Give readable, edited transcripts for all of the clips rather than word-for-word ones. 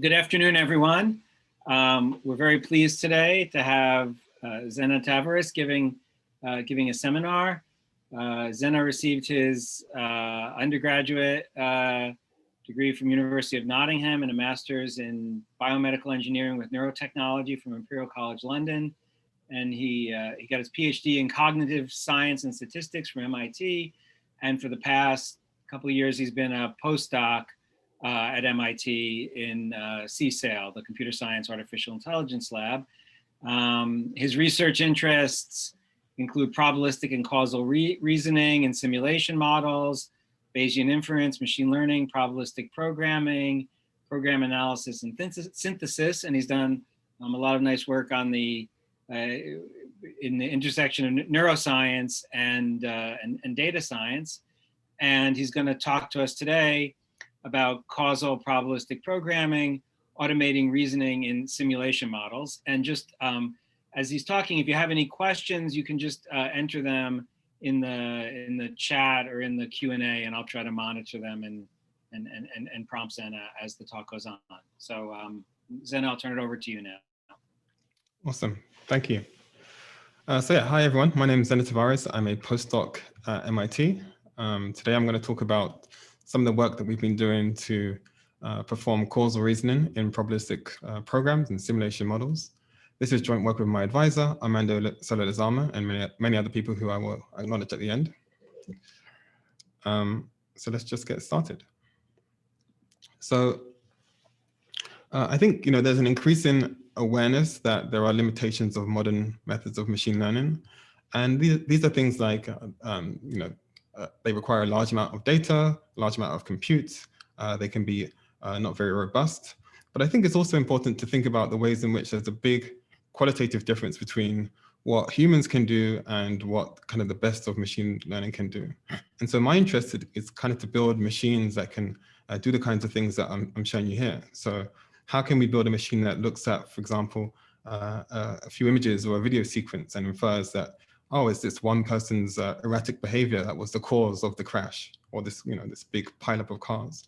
Good afternoon, everyone. We're very pleased today to have Zenna Tavares giving a seminar. Zenna received his undergraduate degree from University of Nottingham and a master's in biomedical engineering with neurotechnology from Imperial College London. And he got his PhD in cognitive science and statistics from MIT. And for the past couple of years, he's been a postdoc at MIT in CSAIL, the Computer Science Artificial Intelligence Lab. His research interests include probabilistic and causal reasoning and simulation models, Bayesian inference, machine learning, probabilistic programming, program analysis and synthesis. And he's done a lot of nice work on the in the intersection of neuroscience and data science. And he's going to talk to us today about causal probabilistic programming, automating reasoning in simulation models. And just as he's talking, if you have any questions, you can just enter them in the chat or in the Q&A, and I'll try to monitor them and prompt Zenna as the talk goes on. So Zenna, I'll turn it over to you now. Awesome, thank you. Hi everyone, my name is Zenna Tavares. I'm a postdoc at MIT. Today I'm going to talk about some of the work that we've been doing to perform causal reasoning in probabilistic programs and simulation models. This is joint work with my advisor, Armando Soler-Lezama, and many other people who I will acknowledge at the end. So let's just get started. So I think there's an increasing awareness that there are limitations of modern methods of machine learning. And these are things like, they require a large amount of data, large amount of compute. They can be not very robust. But I think it's also important to think about the ways in which there's a big qualitative difference between what humans can do and what kind of the best of machine learning can do. And so my interest is kind of to build machines that can do the kinds of things that I'm showing you here. So how can we build a machine that looks at, for example, a few images or a video sequence and infers that, oh, it's this one person's erratic behavior that was the cause of the crash, or this, this big pileup of cars.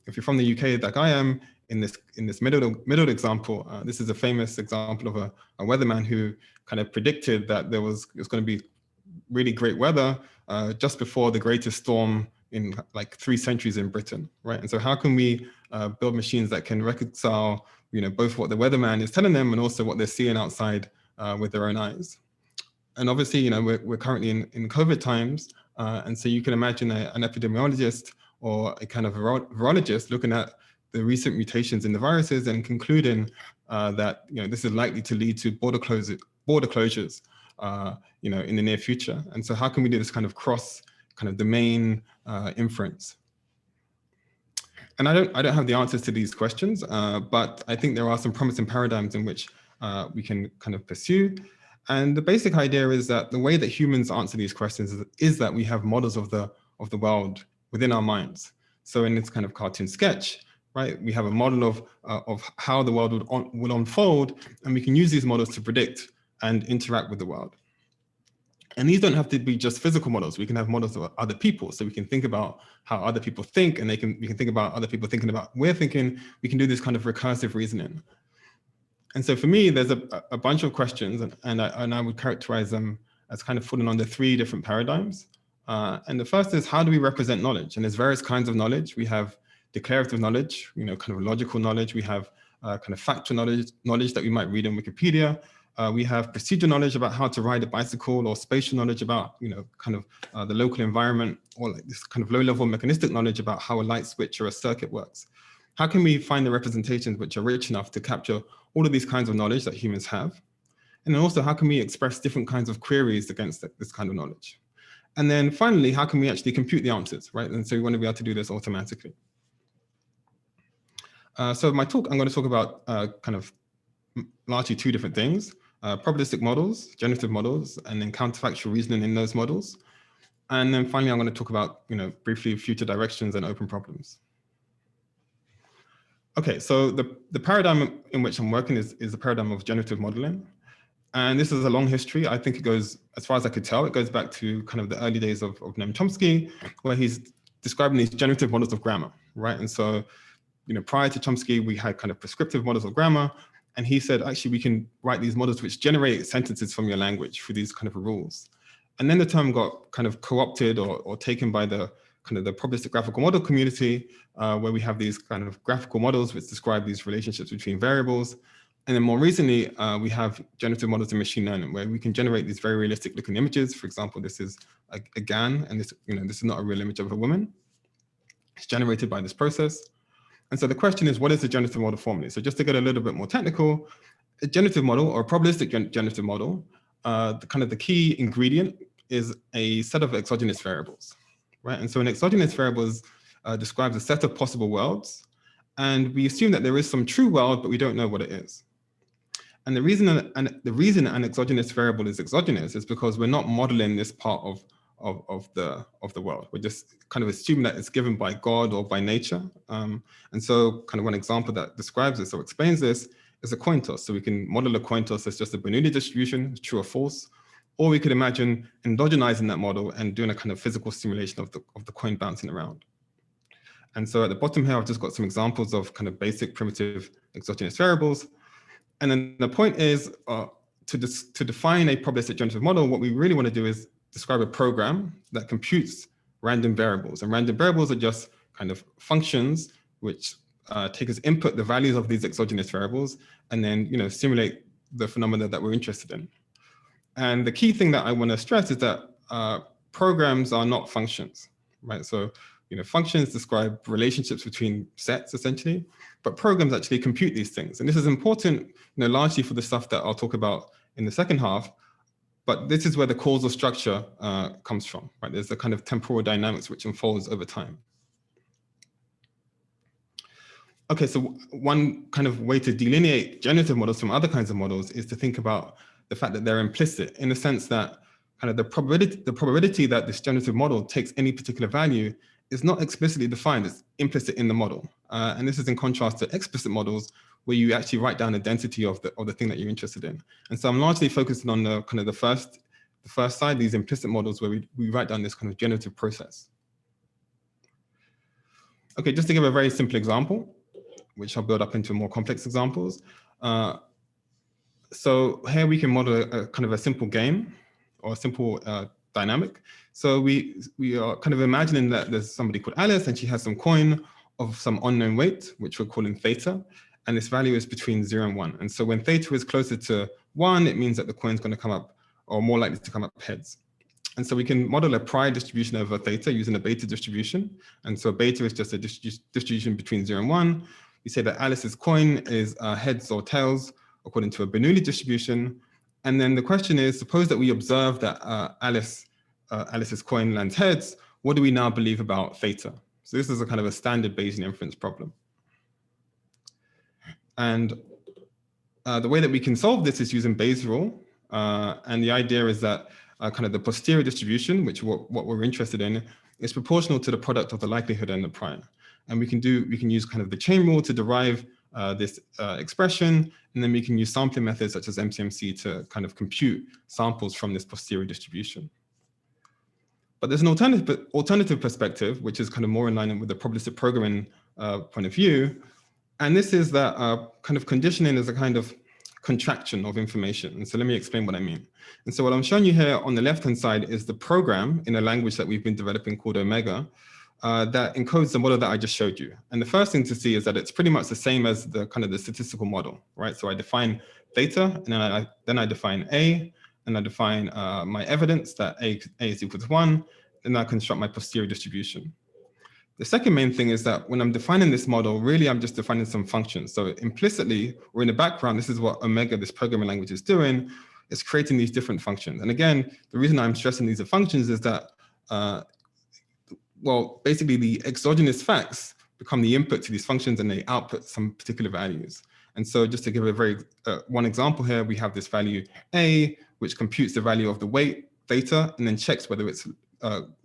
If you're from the UK, like I am, in this middle example, this is a famous example of a weatherman who kind of predicted that it was going to be really great weather just before the greatest storm in like 3 centuries in Britain, right? And so how can we build machines that can reconcile, both what the weatherman is telling them and also what they're seeing outside with their own eyes? And obviously, we're currently in COVID times, and so you can imagine an epidemiologist or a kind of virologist looking at the recent mutations in the viruses and concluding that this is likely to lead to border closures, in the near future. And so, how can we do this kind of domain inference? And I don't have the answers to these questions, but I think there are some promising paradigms in which we can kind of pursue. And the basic idea is that the way that humans answer these questions is that we have models of the world within our minds. So in this kind of cartoon sketch, right, we have a model of how the world will unfold, and we can use these models to predict and interact with the world. And these don't have to be just physical models. We can have models of other people. So we can think about how other people think, and we can think about other people thinking about we're thinking. We can do this kind of recursive reasoning. And so for me, there's a bunch of questions, and I would characterize them as kind of falling under 3 different paradigms. And the first is, how do we represent knowledge? And there's various kinds of knowledge. We have declarative knowledge, kind of logical knowledge. We have kind of factual knowledge that we might read in Wikipedia. We have procedural knowledge about how to ride a bicycle, or spatial knowledge about, kind of the local environment, or like this kind of low-level mechanistic knowledge about how a light switch or a circuit works. How can we find the representations which are rich enough to capture all of these kinds of knowledge that humans have? And then also, how can we express different kinds of queries against this kind of knowledge? And then finally, how can we actually compute the answers, right? And so we want to be able to do this automatically. So my talk, I'm going to talk about kind of largely 2 different things: probabilistic models, generative models, and then counterfactual reasoning in those models. And then finally, I'm going to talk about, briefly future directions and open problems. Okay, so the paradigm in which I'm working is the paradigm of generative modeling. And this is a long history. I think it goes, as far as I could tell, it goes back to kind of the early days of Noam Chomsky, where he's describing these generative models of grammar, right? And so, prior to Chomsky, we had kind of prescriptive models of grammar. And he said, actually, we can write these models which generate sentences from your language for these kind of rules. And then the term got kind of co-opted or taken by the kind of the probabilistic graphical model community, where we have these kind of graphical models which describe these relationships between variables. And then more recently, we have generative models in machine learning, where we can generate these very realistic looking images. For example, this is a GAN, and this is not a real image of a woman. It's generated by this process. And so the question is, what is the generative model formally? So just to get a little bit more technical, a generative model or a probabilistic generative model, the key ingredient is a set of exogenous variables, right? And so an exogenous variables describes a set of possible worlds, and we assume that there is some true world, but we don't know what it is. And the reason an exogenous variable is exogenous is because we're not modeling this part of the world. We're just kind of assuming that it's given by God or by nature. And so kind of one example that describes this or explains this is a coin toss. So we can model a coin toss as just a Bernoulli distribution, true or false, or we could imagine endogenizing that model and doing a kind of physical simulation of the coin bouncing around. And so at the bottom here, I've just got some examples of kind of basic primitive exogenous variables. And then the point is to define a probabilistic generative model, what we really want to do is describe a program that computes random variables. And random variables are just kind of functions which take as input the values of these exogenous variables and then simulate the phenomena that we're interested in. And the key thing that I want to stress is that programs are not functions, right? So functions describe relationships between sets essentially, but programs actually compute these things. And this is important largely for the stuff that I'll talk about in the second half. But this is where the causal structure comes from, right? There's a kind of temporal dynamics which unfolds over time. Okay, so one kind of way to delineate generative models from other kinds of models is to think about the fact that they're implicit, in the sense that kind of the probability that this generative model takes any particular value is not explicitly defined, it's implicit in the model. And this is in contrast to explicit models, where you actually write down the density of the thing that you're interested in. And so I'm largely focusing on the kind of the first side, these implicit models, where we write down this kind of generative process. Okay, just to give a very simple example, which I'll build up into more complex examples. So here we can model a kind of a simple game or a simple dynamic. So we are kind of imagining that there's somebody called Alice, and she has some coin of some unknown weight, which we're calling theta. And this value is between 0 and 1. And so when theta is closer to 1, it means that the coin is going to come up, or more likely to come up heads. And so we can model a prior distribution over theta using a beta distribution. And so beta is just a distribution between 0 and 1. We say that Alice's coin is heads or tails according to a Bernoulli distribution. And then the question is, suppose that we observe that Alice's coin lands heads. What do we now believe about theta? So this is a kind of a standard Bayesian inference problem. And the way that we can solve this is using Bayes' rule. And the idea is that kind of the posterior distribution, which what we're interested in, is proportional to the product of the likelihood and the prior. And we can use kind of the chain rule to derive this expression, and then we can use sampling methods such as MCMC to kind of compute samples from this posterior distribution. But there's an alternative perspective, which is kind of more in line with the probabilistic programming point of view. And this is that kind of conditioning is a kind of contraction of information. And so let me explain what I mean. And so what I'm showing you here on the left-hand side is the program in a language that we've been developing called Omega that encodes the model that I just showed you. And the first thing to see is that it's pretty much the same as the kind of the statistical model, right? So I define theta, and then I define A, and I define my evidence that A is equal to 1, and I construct my posterior distribution. The second main thing is that when I'm defining this model, really I'm just defining some functions. So implicitly, or in the background, this is what Omega, this programming language, is doing. It's creating these different functions. And again, the reason I'm stressing these are functions is that, well, basically the exogenous facts become the input to these functions, and they output some particular values. And so just to give a very one example here, we have this value A, which computes the value of the weight theta, and then checks whether it's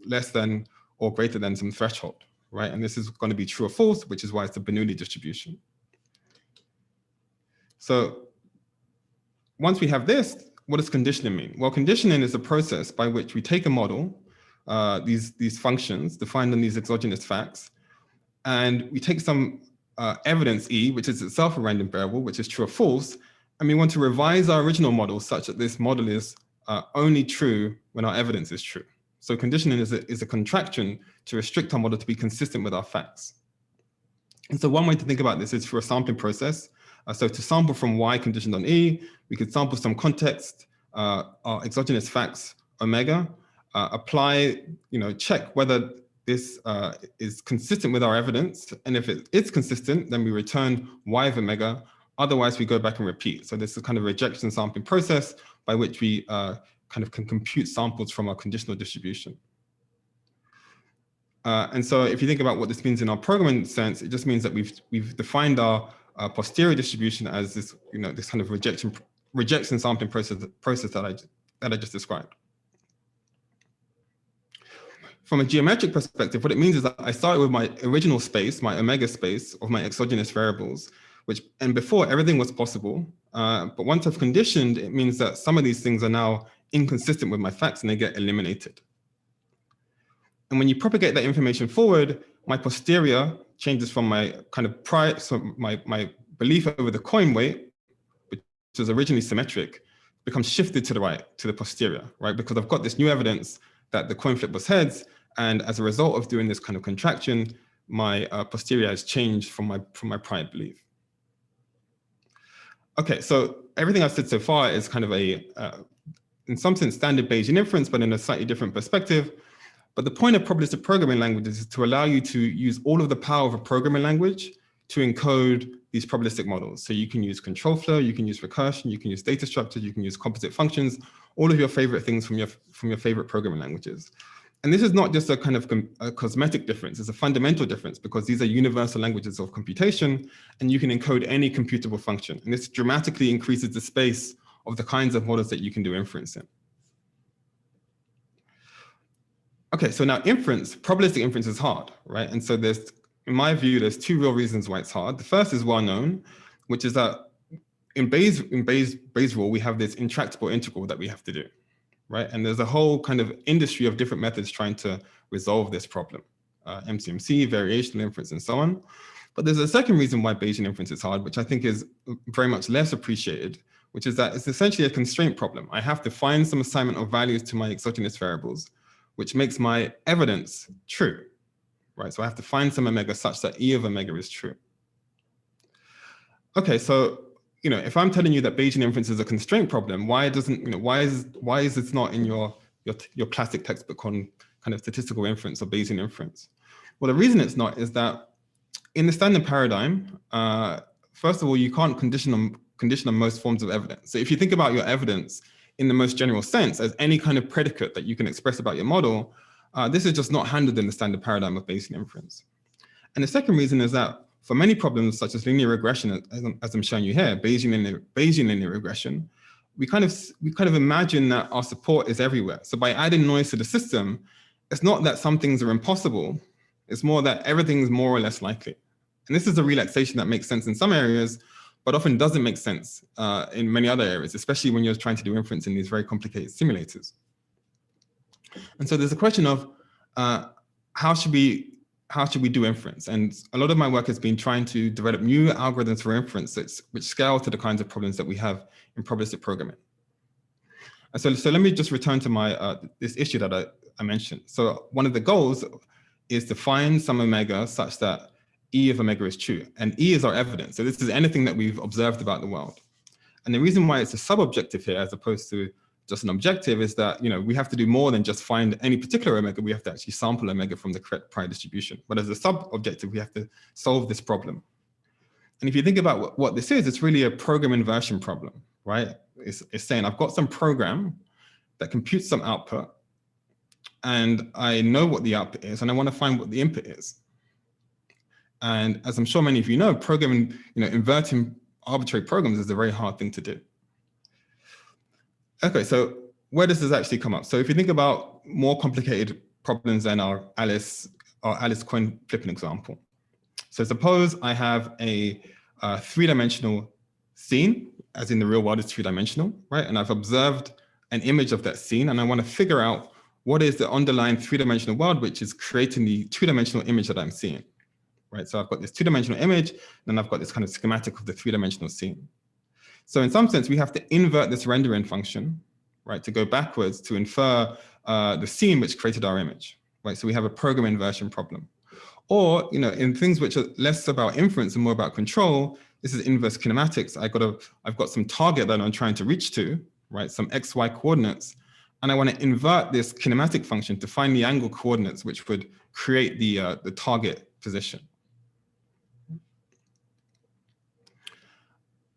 less than or greater than some threshold, right? And this is going to be true or false, which is why it's the Bernoulli distribution. So once we have this, what does conditioning mean? Well, conditioning is a process by which we take a model, these functions defined on these exogenous facts, and we take some evidence E, which is itself a random variable, which is true or false, and we want to revise our original model such that this model is only true when our evidence is true. So conditioning is a contraction to restrict our model to be consistent with our facts. And so one way to think about this is through a sampling process. So to sample from Y conditioned on E, we could sample some context, our exogenous facts, omega, apply, check whether this is consistent with our evidence. And if it is consistent, then we return Y of omega. Otherwise, we go back and repeat. So this is kind of a rejection sampling process by which we kind of can compute samples from our conditional distribution. And so if you think about what this means in our programming sense, it just means that we've defined our posterior distribution as this, this kind of rejection sampling process that I just described. From a geometric perspective, what it means is that I started with my original space, my omega space of my exogenous variables, and before everything was possible. But once I've conditioned, it means that some of these things are now inconsistent with my facts and they get eliminated. And when you propagate that information forward, my posterior changes from my kind of prior, so my belief over the coin weight, which was originally symmetric, becomes shifted to the right, to the posterior, right? Because I've got this new evidence that the coin flip was heads. And as a result of doing this kind of contraction, my posterior has changed from my prior belief. Okay, so everything I've said so far is kind of in some sense, standard Bayesian inference, but in a slightly different perspective. But the point of probabilistic programming languages is to allow you to use all of the power of a programming language to encode these probabilistic models. So you can use control flow, you can use recursion, you can use data structures, you can use composite functions, all of your favorite things from your favorite programming languages. And this is not just a kind of a cosmetic difference, it's a fundamental difference because these are universal languages of computation and you can encode any computable function. And this dramatically increases the space of the kinds of models that you can do inference in. Okay, so now probabilistic inference is hard, right? And so in my view, there's two real reasons why it's hard. The first is well known, which is that in Bayes' rule, we have this intractable integral that we have to do. Right? And there's a whole kind of industry of different methods trying to resolve this problem, MCMC, variational inference, and so on. But there's a second reason why Bayesian inference is hard, which I think is very much less appreciated, which is that it's essentially a constraint problem. I have to find some assignment of values to my exogenous variables, which makes my evidence true, right? So I have to find some omega such that E of omega is true. Okay, so if I'm telling you that Bayesian inference is a constraint problem, why is it not in your classic textbook on kind of statistical inference or Bayesian inference? Well, the reason it's not is that in the standard paradigm, first of all, you can't condition on most forms of evidence. So if you think about your evidence in the most general sense as any kind of predicate that you can express about your model, this is just not handled in the standard paradigm of Bayesian inference. And the second reason is that for many problems, such as linear regression, as I'm showing you here, Bayesian linear regression, we kind of imagine that our support is everywhere. So by adding noise to the system, it's not that some things are impossible, it's more that everything's more or less likely. And this is a relaxation that makes sense in some areas, but often doesn't make sense in many other areas, especially when you're trying to do inference in these very complicated simulators. And so there's a question of how should we do inference? And a lot of my work has been trying to develop new algorithms for inference which scale to the kinds of problems that we have in probabilistic programming. And so let me just return to this issue that I mentioned. So one of the goals is to find some omega such that E of omega is true. And E is our evidence. So this is anything that we've observed about the world. And the reason why it's a subobjective here as opposed to just an objective is that we have to do more than just find any particular omega. We have to actually sample omega from the correct prior distribution. But as a sub-objective, we have to solve this problem. And if you think about what this is, it's really a program inversion problem, right? It's saying I've got some program that computes some output, and I know what the output is, and I want to find what the input is. And as I'm sure many of you know, inverting arbitrary programs is a very hard thing to do. Okay, so where does this actually come up? So if you think about more complicated problems than our Alice coin flipping example. So suppose I have a three-dimensional scene, as in the real world is three-dimensional, right? And I've observed an image of that scene, and I want to figure out what is the underlying three-dimensional world which is creating the two-dimensional image that I'm seeing. right? So I've got this two-dimensional image, then I've got this kind of schematic of the three-dimensional scene. So in some sense, we have to invert this rendering function, right, to go backwards to infer the scene which created our image, right? So we have a program inversion problem. Or, in things which are less about inference and more about control, this is inverse kinematics. I've got some target that I'm trying to reach to, right? Some x, y coordinates. And I want to invert this kinematic function to find the angle coordinates which would create the target position.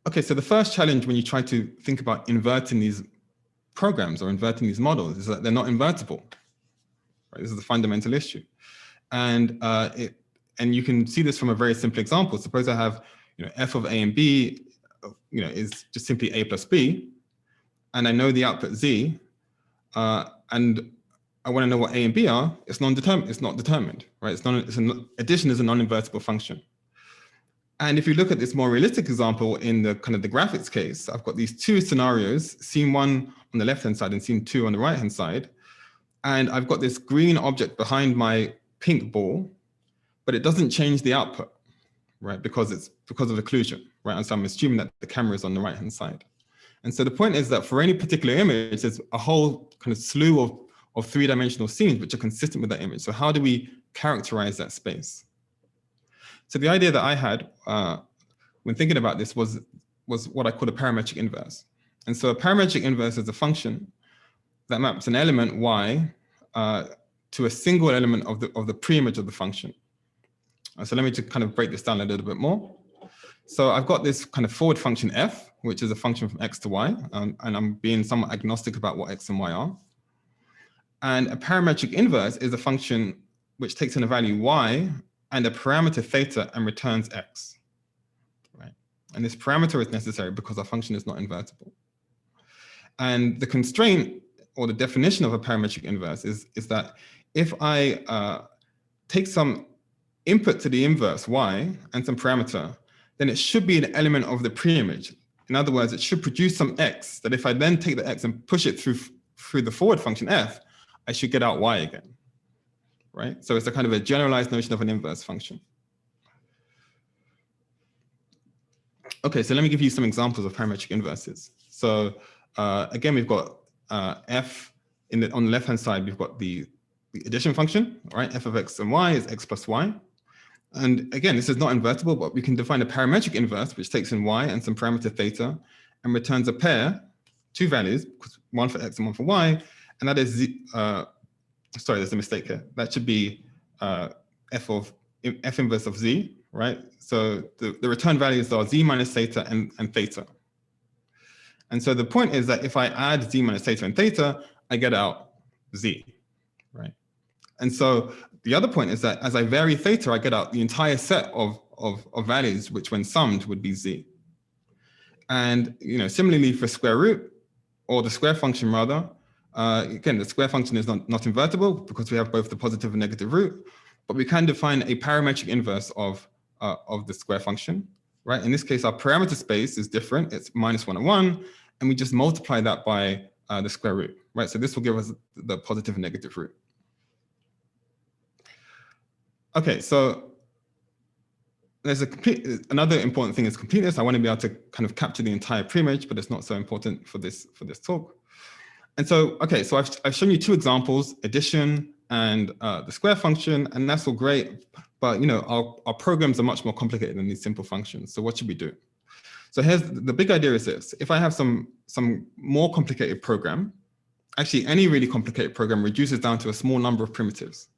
Okay, so the first challenge when you try to think about inverting these programs or inverting these models is that they're not invertible. Right? This is the fundamental issue. And you can see this from a very simple example. Suppose I have f of a and b is just simply a plus b, and I know the output z, and I want to know what a and b are. It's non-determined. It's not determined, right? Addition is a non-invertible function. And if you look at this more realistic example in the kind of the graphics case, I've got these two scenarios, scene 1 on the left-hand side and scene 2 on the right-hand side. And I've got this green object behind my pink ball, but it doesn't change the output, right? Because of occlusion, right? And so I'm assuming that the camera is on the right-hand side. And so the point is that for any particular image, there's a whole kind of slew of three-dimensional scenes which are consistent with that image. So how do we characterize that space? So the idea that I had when thinking about this was what I call a parametric inverse. And so a parametric inverse is a function that maps an element y to a single element of the preimage of the function. So let me just kind of break this down a little bit more. So I've got this kind of forward function f, which is a function from x to y, and I'm being somewhat agnostic about what x and y are. And a parametric inverse is a function which takes in a value y and a parameter theta and returns x, right? And this parameter is necessary because our function is not invertible. And the constraint or the definition of a parametric inverse is that if I take some input to the inverse y and some parameter, then it should be an element of the preimage. In other words, it should produce some x that if I then take the x and push it through the forward function f, I should get out y again, right? So it's a kind of a generalized notion of an inverse function. Okay, so let me give you some examples of parametric inverses. So again, we've got f on the left-hand side, we've got the addition function, right? F of x and y is x plus y. And again, this is not invertible, but we can define a parametric inverse, which takes in y and some parameter theta and returns a pair, two values, one for x and one for y. And that is z, sorry, there's a mistake here. That should be f inverse of z, right? So the return values are z minus theta and theta. And so the point is that if I add z minus theta and theta, I get out z, right? And so the other point is that as I vary theta, I get out the entire set of values, which when summed would be z. And similarly for square root, or the square function rather, again, the square function is not invertible because we have both the positive and negative root, but we can define a parametric inverse of the square function, right? In this case, our parameter space is different. It's -1 and 1, and we just multiply that by the square root, right? So this will give us the positive and negative root. Okay, so there's another important thing is completeness. I want to be able to kind of capture the entire preimage, but it's not so important for this talk. And so, okay, so I've shown you two examples, addition and the square function, and that's all great. But our programs are much more complicated than these simple functions. So what should we do? So here's the big idea is this: if I have some more complicated program, actually any really complicated program reduces down to a small number of primitives.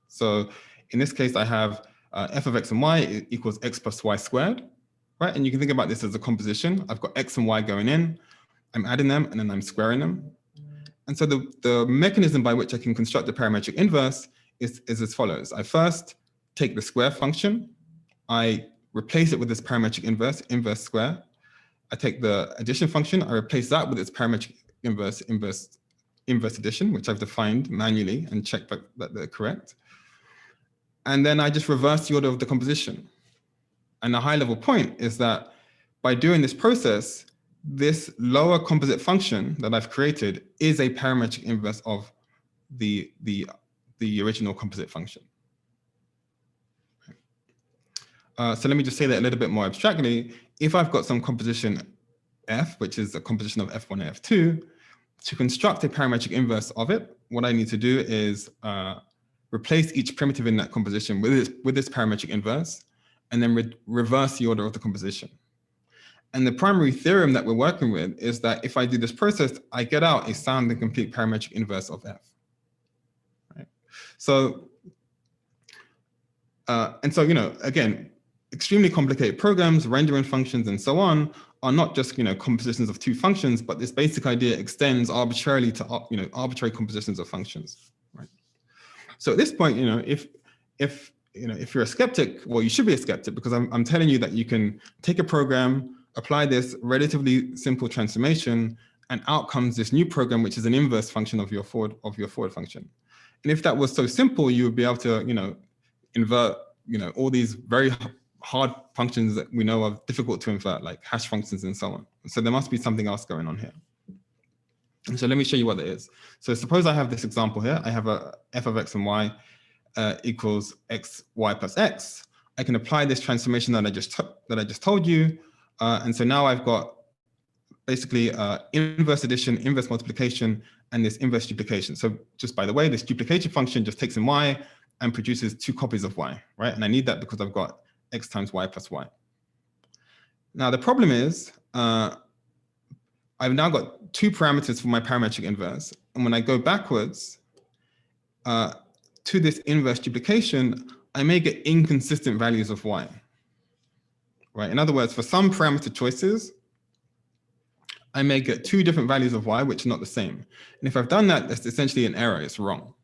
So in this case, I have f of x and y equals x plus y squared, right? And you can think about this as a composition. I've got x and y going in, I'm adding them, and then I'm squaring them. And so the mechanism by which I can construct the parametric inverse is as follows. I first take the square function, I replace it with this parametric inverse square. I take the addition function, I replace that with its parametric inverse addition, which I've defined manually and checked that they're correct. And then I just reverse the order of the composition. And the high level point is that by doing this process, this lower composite function that I've created is a parametric inverse of the original composite function. So let me just say that a little bit more abstractly. If I've got some composition F, which is a composition of F1 and F2, to construct a parametric inverse of it, what I need to do is replace each primitive in that composition with this parametric inverse, and then reverse the order of the composition. And the primary theorem that we're working with is that if I do this process, I get out a sound and complete parametric inverse of F. Right? So, and so, again, extremely complicated programs, rendering functions, and so on are not just, compositions of two functions, but this basic idea extends arbitrarily to, arbitrary compositions of functions. Right? So at this point, if you're a skeptic, well, you should be a skeptic, because I'm telling you that you can take a program, apply this relatively simple transformation, and out comes this new program, which is an inverse function of your forward function. And if that was so simple, you would be able to, invert, all these very hard functions that we know are difficult to invert, like hash functions and so on. So there must be something else going on here. And so let me show you what it is. So suppose I have this example here. I have a f of x and y equals x, y plus x. I can apply this transformation that I just told you. And so now I've got basically inverse addition, inverse multiplication, and this inverse duplication. So just by the way, this duplication function just takes in y and produces two copies of y, right? And I need that because I've got x times y plus y. Now the problem is, I've now got two parameters for my parametric inverse. And when I go backwards to this inverse duplication, I may get inconsistent values of y. Right? In other words, for some parameter choices, I may get two different values of y, which are not the same. And if I've done that, that's essentially an error, it's wrong.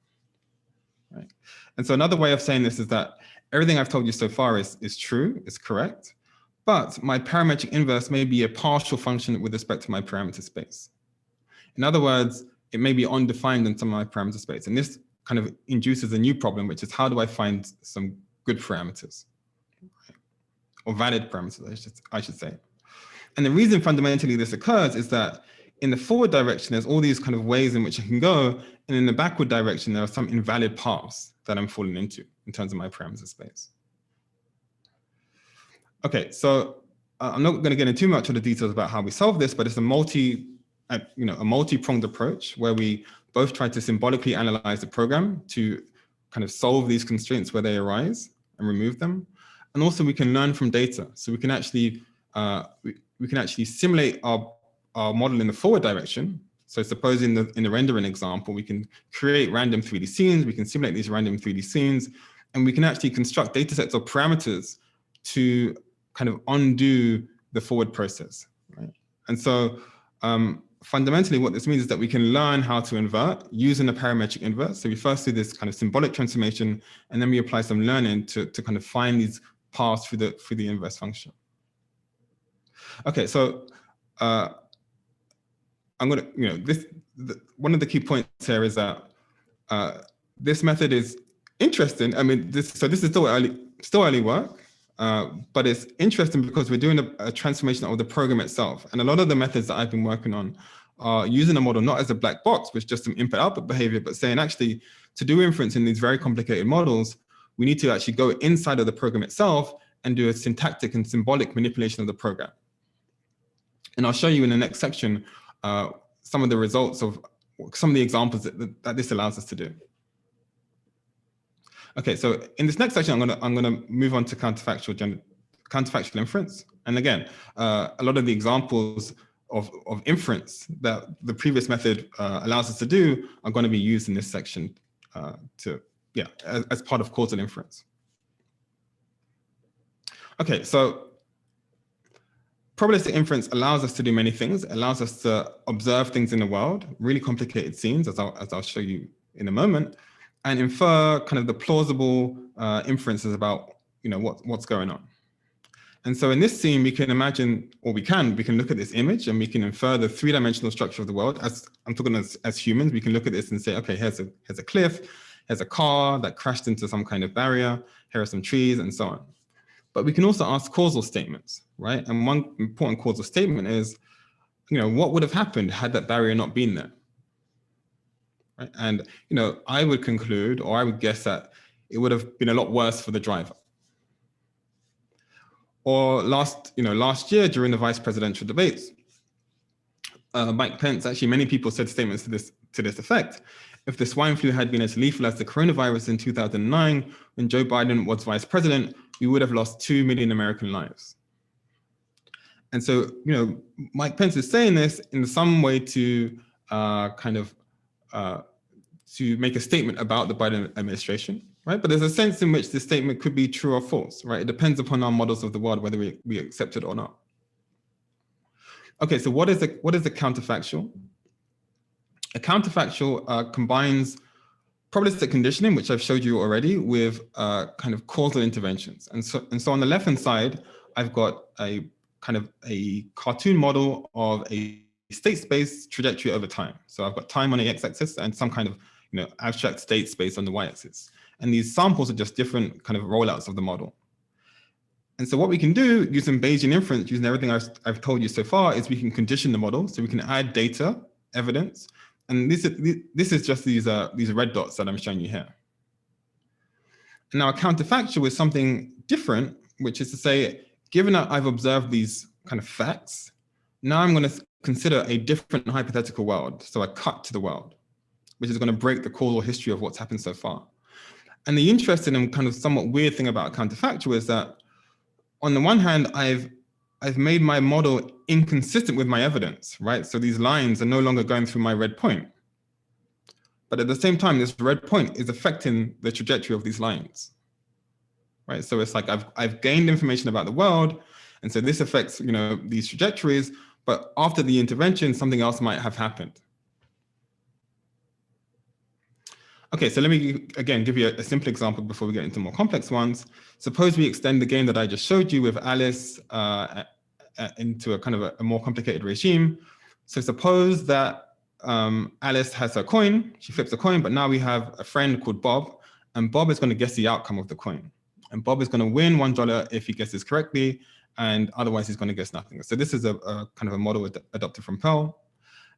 Right? And so another way of saying this is that everything I've told you so far is true, is correct, but my parametric inverse may be a partial function with respect to my parameter space. In other words, it may be undefined in some of my parameter space. And this kind of induces a new problem, which is how do I find some good parameters? Or valid parameters, I should say. And the reason fundamentally this occurs is that in the forward direction, there's all these kind of ways in which I can go. And in the backward direction, there are some invalid paths that I'm falling into in terms of my parameter space. Okay, so I'm not going to get into too much of the details about how we solve this, but it's a multi-pronged approach where we both try to symbolically analyze the program to kind of solve these constraints where they arise and remove them. And also we can learn from data. So we can actually simulate our model in the forward direction. So suppose in the rendering example, we can create random 3D scenes, we can simulate these random 3D scenes, and we can actually construct data sets of parameters to kind of undo the forward process. Right? And so fundamentally what this means is that we can learn how to invert using a parametric inverse. So we first do this kind of symbolic transformation, and then we apply some learning to kind of find these paths through the inverse function. Okay, so I'm gonna, one of the key points here is that this method is interesting. I mean, this is still early work, but it's interesting because we're doing a transformation of the program itself. And a lot of the methods that I've been working on are using a model not as a black box with just some input-output behavior, but saying actually to do inference in these very complicated models, we need to actually go inside of the program itself and do a syntactic and symbolic manipulation of the program. And I'll show you in the next section some of the results of some of the examples that this allows us to do. Okay, so in this next section, I'm gonna move on to counterfactual inference. And again, a lot of the examples of inference that the previous method allows us to do are going to be used in this section as part of causal inference. Okay, so probabilistic inference allows us to do many things. It allows us to observe things in the world, really complicated scenes, as I'll show you in a moment, and infer kind of the plausible inferences about what's going on. And so in this scene, we can imagine, or we can look at this image and we can infer the three-dimensional structure of the world. As I'm talking as humans, we can look at this and say, okay, here's a cliff, here's a car that crashed into some kind of barrier, here are some trees, and so on. But we can also ask causal statements, right? And one important causal statement is, what would have happened had that barrier not been there? Right? And I would conclude, or I would guess that it would have been a lot worse for the driver. Or last year during the vice presidential debates, Mike Pence, actually many people said statements to this effect. If the swine flu had been as lethal as the coronavirus in 2009, when Joe Biden was vice president, we would have lost 2 million American lives. And so, Mike Pence is saying this in some way to to make a statement about the Biden administration, right? But there's a sense in which this statement could be true or false, right? It depends upon our models of the world, whether we accept it or not. Okay, so what is the counterfactual? A counterfactual combines probabilistic conditioning, which I've showed you already, with kind of causal interventions. And so on the left-hand side, I've got a kind of a cartoon model of a state space trajectory over time. So I've got time on the x-axis and some kind of abstract state space on the y-axis. And these samples are just different kind of rollouts of the model. And so what we can do using Bayesian inference, using everything I've told you so far, is we can condition the model. So we can add data, evidence, and this is just these red dots that I'm showing you here. And now a counterfactual is something different, which is to say, given that I've observed these kind of facts, now I'm going to consider a different hypothetical world. So I cut to the world, which is going to break the causal history of what's happened so far. And the interesting and kind of somewhat weird thing about a counterfactual is that on the one hand, I've made my model inconsistent with my evidence, right? So these lines are no longer going through my red point. But at the same time, this red point is affecting the trajectory of these lines, right? So it's like I've gained information about the world, and so this affects these trajectories, but after the intervention, something else might have happened. Okay, so let me again give you a simple example before we get into more complex ones. Suppose we extend the game that I just showed you with Alice into a kind of a more complicated regime. So suppose that Alice has her coin, she flips a coin, but now we have a friend called Bob, and Bob is going to guess the outcome of the coin. And Bob is going to win $1 if he guesses correctly, and otherwise he's going to guess nothing. So this is a kind of a model adopted from Pearl.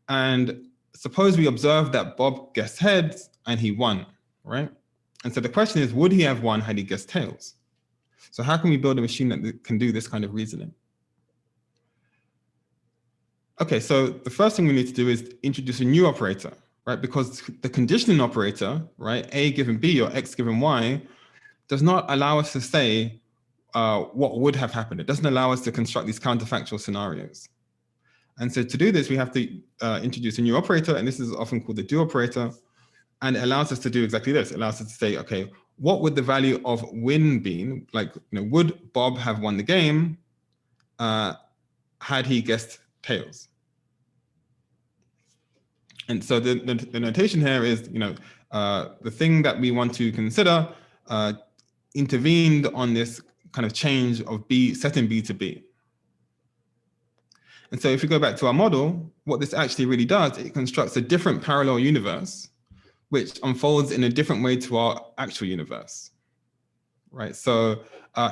And suppose we observe that Bob guessed heads and he won, right? And so the question is, would he have won had he guessed tails? So how can we build a machine that can do this kind of reasoning? Okay, so the first thing we need to do is introduce a new operator, right? Because the conditioning operator, right, A given B or X given Y, does not allow us to say what would have happened. It doesn't allow us to construct these counterfactual scenarios. And so to do this, we have to introduce a new operator, and this is often called the do operator. And it allows us to do exactly this. It allows us to say, okay, what would the value of win be? Like, would Bob have won the game had he guessed tails? And so the notation here is, the thing that we want to consider intervened on this kind of change of B, setting B to B. And so if we go back to our model, what this actually really does, it constructs a different parallel universe, which unfolds in a different way to our actual universe, right? So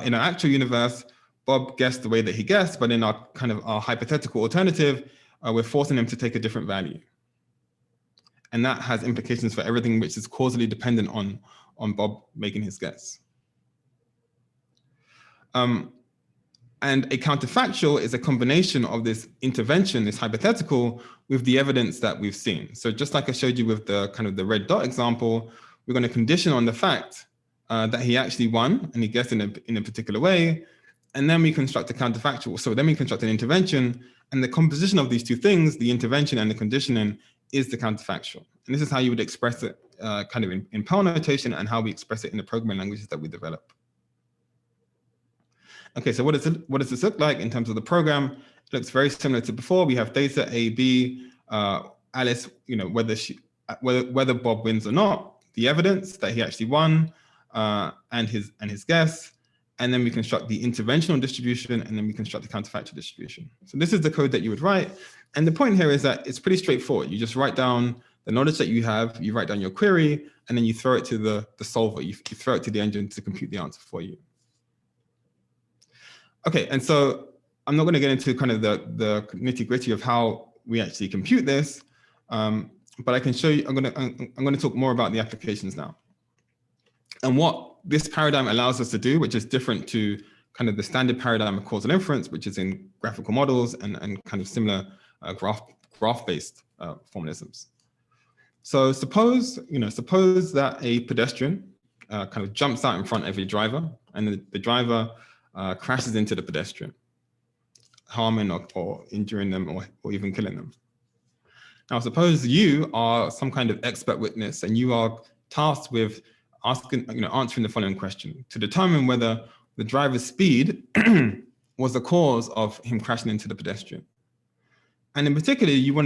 in our actual universe, Bob guessed the way that he guessed, but in our kind of our hypothetical alternative, we're forcing him to take a different value. And that has implications for everything which is causally dependent on Bob making his guess. And a counterfactual is a combination of this intervention, this hypothetical, with the evidence that we've seen. So just like I showed you with the kind of the red dot example, we're going to condition on the fact that he actually won and he guessed in a particular way. And then we construct a counterfactual. So then we construct an intervention, and the composition of these two things, the intervention and the conditioning, is the counterfactual. And this is how you would express it kind of in Perl notation, and how we express it in the programming languages that we develop. Okay, so what does this look like in terms of the program? It looks very similar to before. We have data A, B, Alice, whether Bob wins or not, the evidence that he actually won, and his guess, and then we construct the interventional distribution, and then we construct the counterfactual distribution. So this is the code that you would write. And the point here is that it's pretty straightforward. You just write down the knowledge that you have, you write down your query, and then you throw it to the solver. You throw it to the engine to compute the answer for you. Okay, and so I'm not going to get into kind of the nitty-gritty of how we actually compute this, but I can show you. I'm going to talk more about the applications now. And what this paradigm allows us to do, which is different to kind of the standard paradigm of causal inference, which is in graphical models and kind of similar graph-based formalisms. So suppose that a pedestrian kind of jumps out in front of a driver, and the driver crashes into the pedestrian, harming or injuring them or even killing them. Now, suppose you are some kind of expert witness and you are tasked with answering the following question to determine whether the driver's speed was the cause of him crashing into the pedestrian. And in particular, you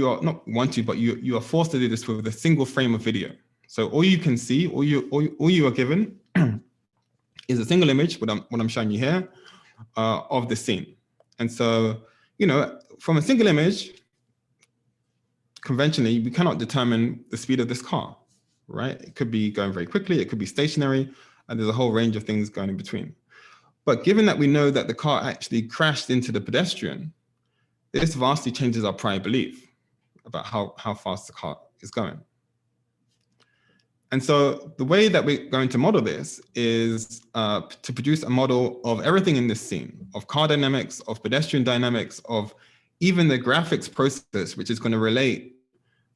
are forced to do this with a single frame of video. So all you can see, all you are given is a single image, what I'm showing you here, of the scene. And so, from a single image, conventionally, we cannot determine the speed of this car, right? It could be going very quickly, it could be stationary, and there's a whole range of things going in between. But given that we know that the car actually crashed into the pedestrian, this vastly changes our prior belief about how fast the car is going. And so the way that we're going to model this is to produce a model of everything in this scene, of car dynamics, of pedestrian dynamics, of even the graphics process, which is going to relate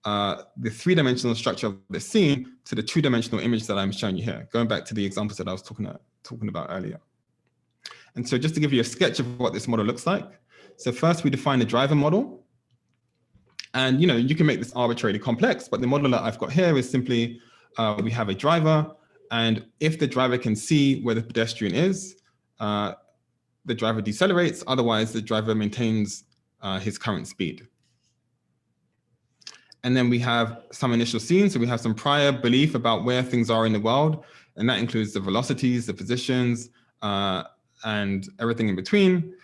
the three-dimensional structure of the scene to the two-dimensional image that I'm showing you here, going back to the examples that I was talking about earlier. And so just to give you a sketch of what this model looks like. So first we define the driver model. And you can make this arbitrarily complex, but the model that I've got here is simply, we have a driver, and if the driver can see where the pedestrian is, the driver decelerates, otherwise the driver maintains his current speed. And then we have some initial scenes, so we have some prior belief about where things are in the world, and that includes the velocities, the positions, and everything in between.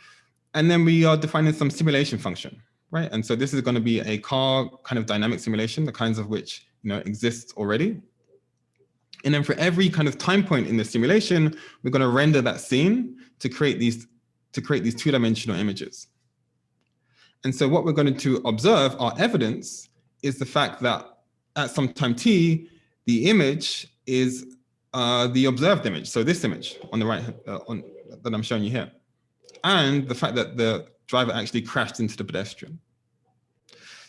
And then we are defining some simulation function, right? And so this is going to be a car kind of dynamic simulation, the kinds of which exists already. And then for every kind of time point in the simulation, we're going to render that scene to create these two-dimensional images. And so what we're going to observe, our evidence, is the fact that at some time t, the image is the observed image. So this image on the right, that I'm showing you here, and the fact that the driver actually crashed into the pedestrian.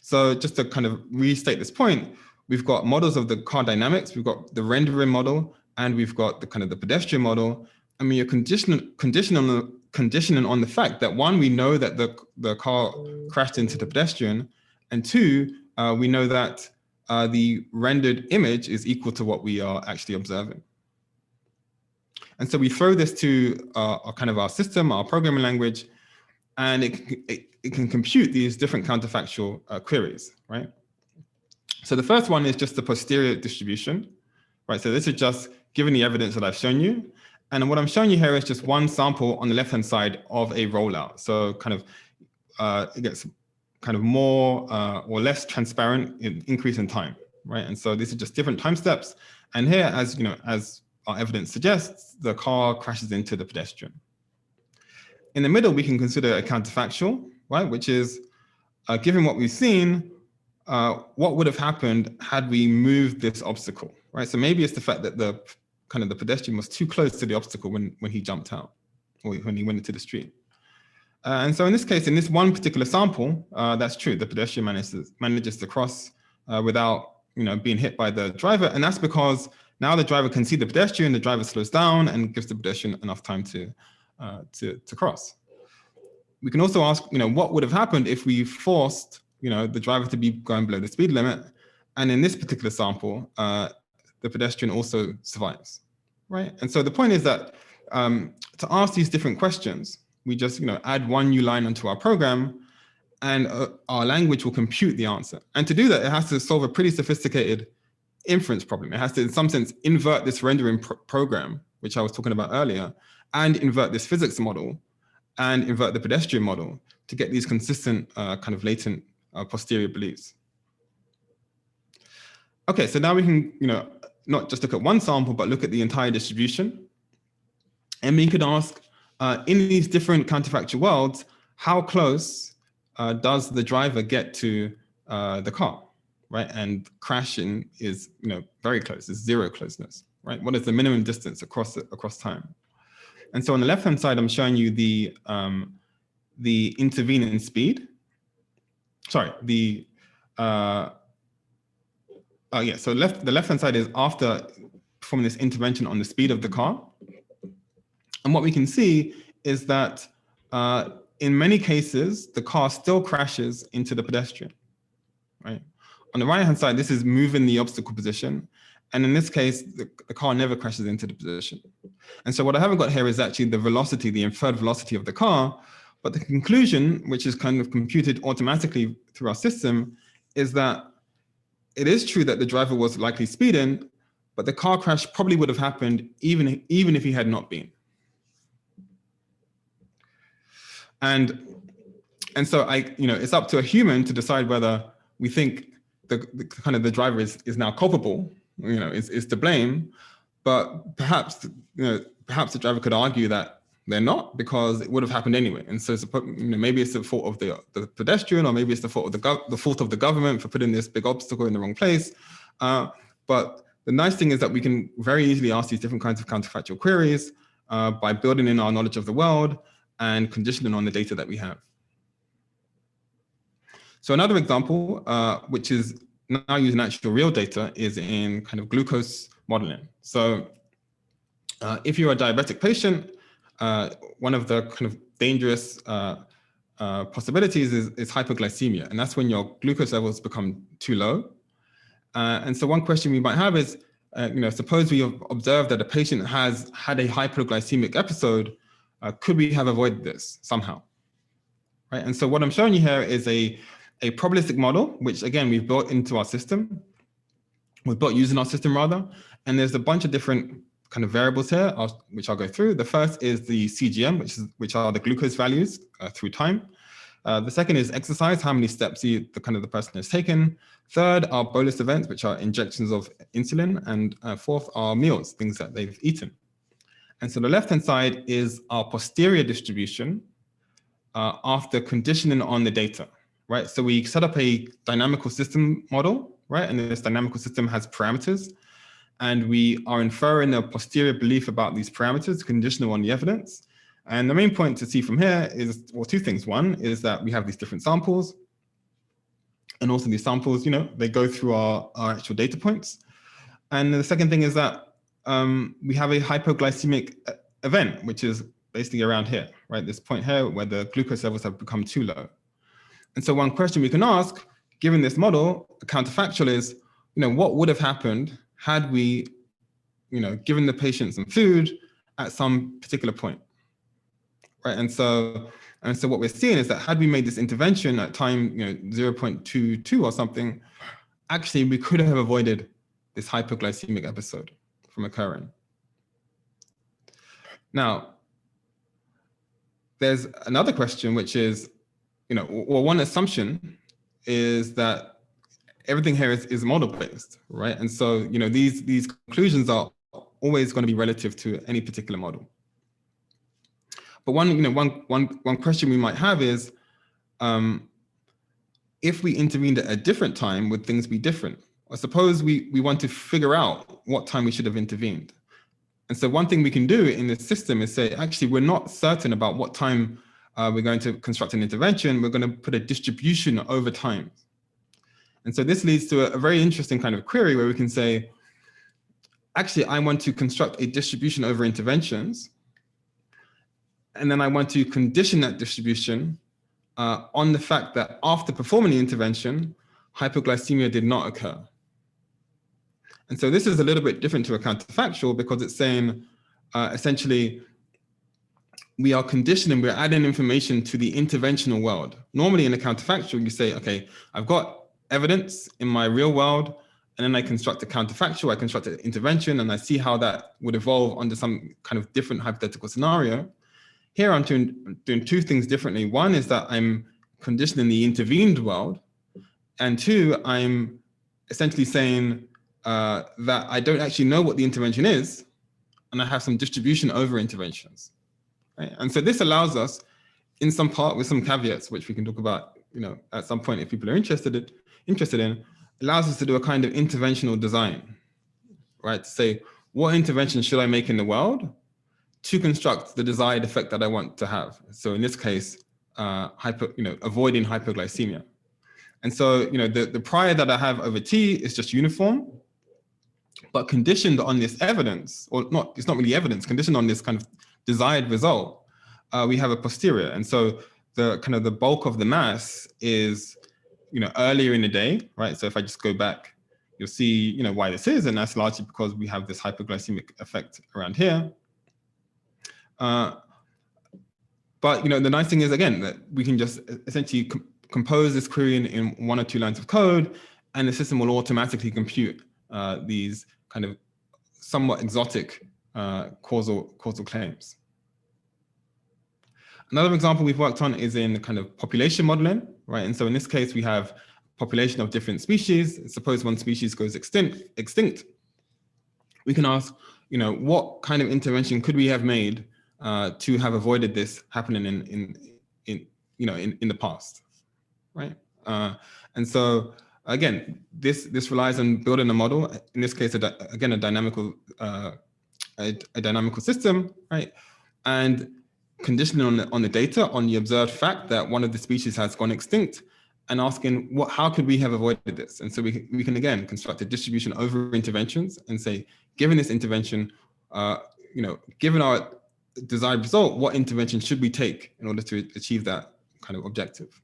So just to kind of restate this point, we've got models of the car dynamics, we've got the rendering model, and we've got the kind of the pedestrian model. I mean, you're conditioning on the fact that one, we know that the car crashed into the pedestrian, and two, we know that the rendered image is equal to what we are actually observing. And so we throw this to our system, our programming language, and it can compute these different counterfactual queries, right? So the first one is just the posterior distribution, right? So this is just given the evidence that I've shown you. And what I'm showing you here is just one sample on the left-hand side of a rollout. So it gets kind of more or less transparent increase in time, right? And so these are just different time steps. And here, as our evidence suggests, the car crashes into the pedestrian. In the middle, we can consider a counterfactual, right? Which is, given what we've seen, what would have happened had we moved this obstacle, right? So maybe it's the fact that the pedestrian was too close to the obstacle when he jumped out, or when he went into the street. And so in this case, in this one particular sample, that's true. The pedestrian manages to cross without being hit by the driver, and that's because now the driver can see the pedestrian. The driver slows down and gives the pedestrian enough time to cross. We can also ask, what would have happened if we forced the driver to be going below the speed limit, and in this particular sample, the pedestrian also survives, right? And so the point is that to ask these different questions, we just add one new line onto our program, and our language will compute the answer. And to do that, it has to solve a pretty sophisticated inference problem. It has to, in some sense, invert this rendering program, which I was talking about earlier, and invert this physics model, and invert the pedestrian model to get these consistent kind of latent posterior beliefs. Okay, so now we can not just look at one sample, but look at the entire distribution. And we could ask, in these different counterfactual worlds, how close does the driver get to the car, right? And crashing is very close, it's zero closeness, right? What is the minimum distance across time? And so on the left-hand side, I'm showing you the intervening speed. Sorry, so the left-hand side is after performing this intervention on the speed of the car. And what we can see is that in many cases, the car still crashes into the pedestrian, right? On the right-hand side, this is moving the obstacle position. And in this case, the car never crashes into the position. And so what I haven't got here is actually the velocity, the inferred velocity of the car. But the conclusion, which is kind of computed automatically through our system, is that it is true that the driver was likely speeding, but the car crash probably would have happened even if he had not been. And so it's up to a human to decide whether we think the driver is now culpable, is to blame. But perhaps the driver could argue that they're not, because it would have happened anyway. And so maybe it's the fault of the pedestrian, or maybe it's the fault of the government for putting this big obstacle in the wrong place. But the nice thing is that we can very easily ask these different kinds of counterfactual queries by building in our knowledge of the world and conditioning on the data that we have. So another example, which is now using actual real data, is in kind of glucose modeling. So if you're a diabetic patient, one of the kind of dangerous possibilities is hypoglycemia, and that's when your glucose levels become too low. And so one question we might have is, suppose we have observed that a patient has had a hypoglycemic episode, could we have avoided this somehow? Right. And so what I'm showing you here is a probabilistic model, which again we've built into our system. We've built using our system rather, and there's a bunch of different kind of variables here, which I'll go through. The first is the CGM, which are the glucose values through time. The second is exercise, how many steps the person has taken. Third are bolus events, which are injections of insulin. And fourth are meals, things that they've eaten. And so the left-hand side is our posterior distribution after conditioning on the data, right? So we set up a dynamical system model, right? And this dynamical system has parameters. And we are inferring a posterior belief about these parameters, conditional on the evidence. And the main point to see from here is, well, two things. One is that we have these different samples. And also these samples, they go through our actual data points. And the second thing is that we have a hypoglycemic event, which is basically around here, right? This point here where the glucose levels have become too low. And so one question we can ask, given this model, the counterfactual is, what would have happened had we, given the patient some food at some particular point, right? And so what we're seeing is that had we made this intervention at time, 0.22 or something, actually we could have avoided this hypoglycemic episode from occurring. Now, there's another question, which is, one assumption is that everything here is model-based, right? And so, these conclusions are always going to be relative to any particular model. But one question we might have is, if we intervened at a different time, would things be different? Or suppose we want to figure out what time we should have intervened. And so one thing we can do in this system is say, actually, we're not certain about what time we're going to construct an intervention. We're going to put a distribution over time. And so this leads to a very interesting kind of query where we can say, actually, I want to construct a distribution over interventions. And then I want to condition that distribution on the fact that after performing the intervention, hypoglycemia did not occur. And so this is a little bit different to a counterfactual because it's saying, essentially, we are conditioning, we're adding information to the interventional world. Normally in a counterfactual, you say, okay, I've got evidence in my real world, and then I construct a counterfactual, I construct an intervention, and I see how that would evolve under some kind of different hypothetical scenario. Here I'm doing two things differently. One is that I'm conditioning the intervened world, and two, I'm essentially saying that I don't actually know what the intervention is, and I have some distribution over interventions. Right? And so this allows us, in some part, with some caveats, which we can talk about, at some point if people are interested in, allows us to do a kind of interventional design, right? To say, what intervention should I make in the world to construct the desired effect that I want to have. So in this case, avoiding hypoglycemia. And so, the prior that I have over T is just uniform, but conditioned on this evidence, or not, it's not really evidence, conditioned on this kind of desired result, we have a posterior. And so the bulk of the mass is, earlier in the day, right? So if I just go back, you'll see, why this is, and that's largely because we have this hypoglycemic effect around here. But the nice thing is, again, that we can just essentially compose this query in 1 or 2 lines of code, and the system will automatically compute these kind of somewhat exotic causal claims. Another example we've worked on is in kind of population modeling, right? And so in this case, we have population of different species. Suppose one species goes extinct. We can ask, what kind of intervention could we have made to have avoided this happening in the past, right? And so again, this relies on building a model. In this case, again, a dynamical system, right? And conditioning on the data, on the observed fact that one of the species has gone extinct, and asking how could we have avoided this? And so we can again construct a distribution over interventions and say, given this intervention, given our desired result, what intervention should we take in order to achieve that kind of objective?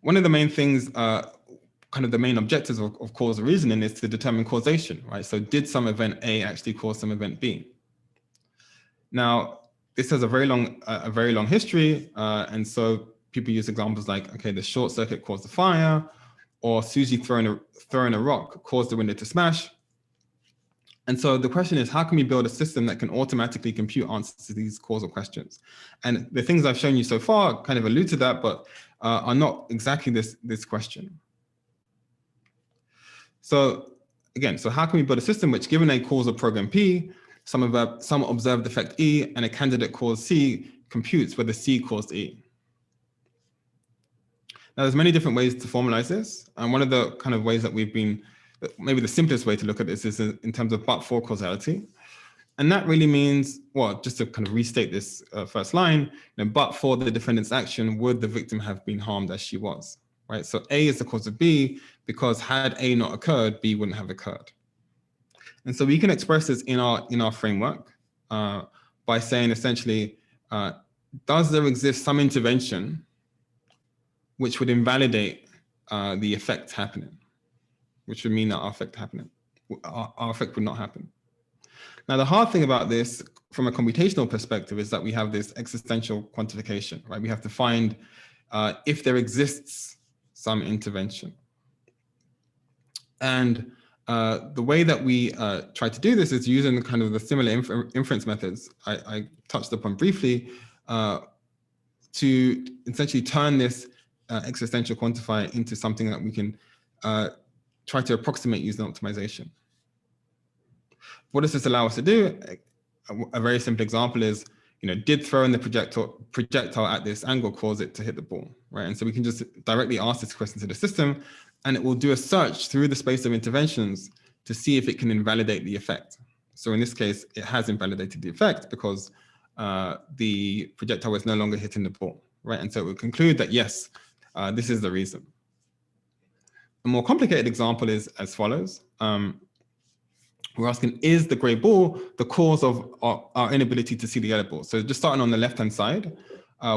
One of the main things, kind of the main objectives of causal reasoning is to determine causation, right? So did some event A actually cause some event B? Now, this has a very long history, and so people use examples like, okay, the short circuit caused the fire, or Susie throwing a rock caused the window to smash. And so the question is, how can we build a system that can automatically compute answers to these causal questions? And the things I've shown you so far kind of allude to that, but are not exactly this question. So again, so how can we build a system which, given a causal program P, some observed effect E, and a candidate cause C, computes whether C caused E? Now, there's many different ways to formalize this. And one of the kind of ways that we've been, maybe the simplest way to look at this is in terms of but-for causality. And that really means, well, just to kind of restate this first line, but for the defendant's action, would the victim have been harmed as she was, right? So A is the cause of B, because had A not occurred, B wouldn't have occurred. And so we can express this in our framework by saying essentially, does there exist some intervention which would invalidate the effect happening, which would mean that our effect would not happen. Now, the hard thing about this from a computational perspective is that we have this existential quantification, right? We have to find if there exists some intervention. And the way that we try to do this is using kind of the similar inference methods I touched upon briefly to essentially turn this existential quantifier into something that we can try to approximate using optimization. What does this allow us to do? A very simple example is, did throwing the projectile at this angle cause it to hit the ball, right? And so we can just directly ask this question to the system, and it will do a search through the space of interventions to see if it can invalidate the effect. So in this case, it has invalidated the effect because the projectile was no longer hitting the ball, right? And so it will conclude that yes, this is the reason. A more complicated example is as follows. We're asking, is the gray ball the cause of our inability to see the yellow ball? So just starting on the left-hand side,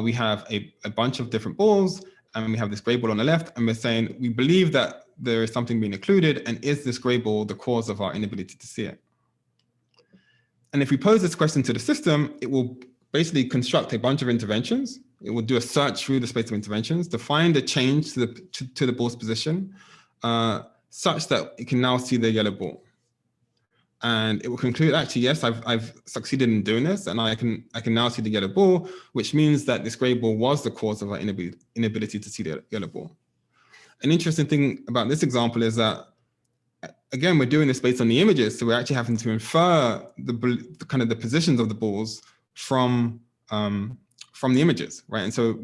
we have a bunch of different balls, and we have this gray ball on the left, and we're saying, we believe that there is something being occluded, and is this gray ball the cause of our inability to see it? And if we pose this question to the system, it will basically construct a bunch of interventions. It will do a search through the space of interventions to find a change to the ball's position, such that it can now see the yellow ball. And it will conclude, actually, yes, I've succeeded in doing this, and I can now see the yellow ball, which means that this gray ball was the cause of our inability to see the yellow ball. An interesting thing about this example is that, again, we're doing this based on the images, so we're actually having to infer the positions of the balls from the images, right? And so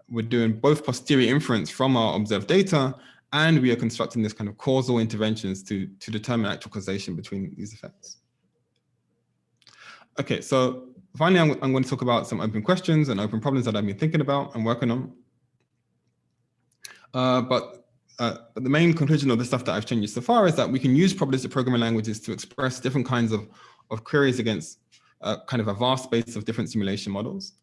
we're doing both posterior inference from our observed data, and we are constructing this kind of causal interventions to determine actual causation between these effects. Okay, so finally, I'm going to talk about some open questions and open problems that I've been thinking about and working on. But the main conclusion of the stuff that I've shown you so far is that we can use probabilistic programming languages to express different kinds of queries against kind of a vast space of different simulation models.